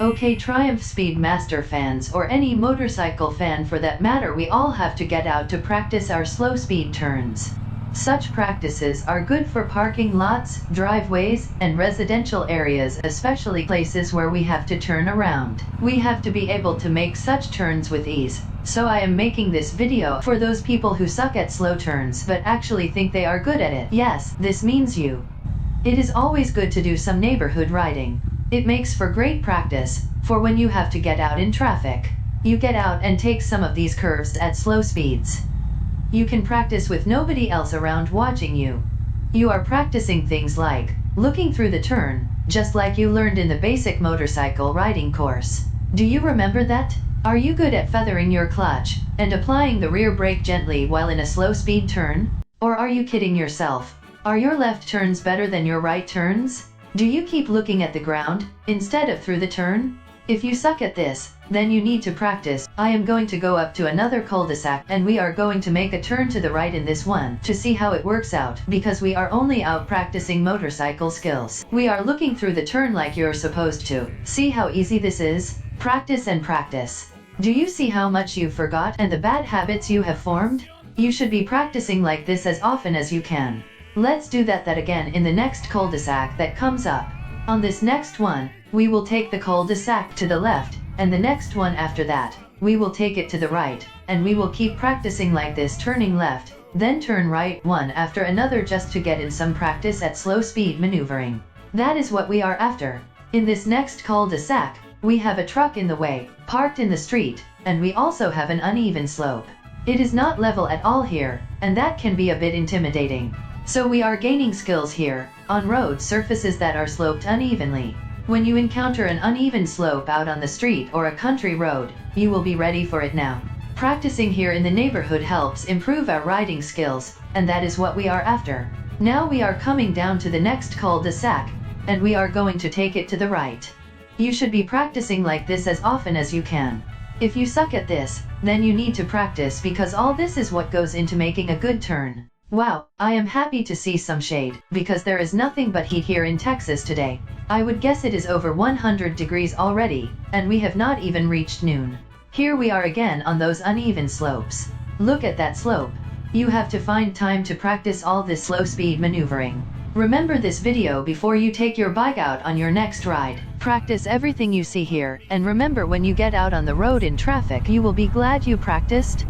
Okay, Triumph Speedmaster fans, or any motorcycle fan for that matter, we all have to get out to practice our slow speed turns. Such practices are good for parking lots, driveways, and residential areas, especially places where we have to turn around. We have to be able to make such turns with ease. So I am making this video for those people who suck at slow turns but actually think they are good at it. Yes, this means you. It is always good to do some neighborhood riding. It makes for great practice, for when you have to get out in traffic. You get out and take some of these curves at slow speeds. You can practice with nobody else around watching you. You are practicing things like looking through the turn, just like you learned in the basic motorcycle riding course. Do you remember that? Are you good at feathering your clutch and applying the rear brake gently while in a slow speed turn? Or are you kidding yourself? Are your left turns better than your right turns? Do you keep looking at the ground instead of through the turn? If you suck at this, then you need to practice. I am going to go up to another cul-de-sac and we are going to make a turn to the right in this one to see how it works out, because we are only out practicing motorcycle skills. We are looking through the turn like you're supposed to. See how easy this is? Practice and practice. Do you see how much you forgot and the bad habits you have formed? You should be practicing like this as often as you can. Let's do that again in the next cul-de-sac that comes up. On this next one, we will take the cul-de-sac to the left, and the next one after that, we will take it to the right, and we will keep practicing like this, turning left, then turn right, one after another, just to get in some practice at slow speed maneuvering. That is what we are after. In this next cul-de-sac, we have a truck in the way, parked in the street, and we also have an uneven slope. It is not level at all here, and that can be a bit intimidating. So we are gaining skills here, on road surfaces that are sloped unevenly. When you encounter an uneven slope out on the street or a country road, you will be ready for it now. Practicing here in the neighborhood helps improve our riding skills, and that is what we are after. Now we are coming down to the next cul-de-sac, and we are going to take it to the right. You should be practicing like this as often as you can. If you suck at this, then you need to practice, because all this is what goes into making a good turn. Wow, I am happy to see some shade, because there is nothing but heat here in Texas today. I would guess it is over 100 degrees already, and we have not even reached noon. Here we are again on those uneven slopes. Look at that slope. You have to find time to practice all this slow speed maneuvering. Remember this video before you take your bike out on your next ride. Practice everything you see here, and remember, when you get out on the road in traffic, you will be glad you practiced.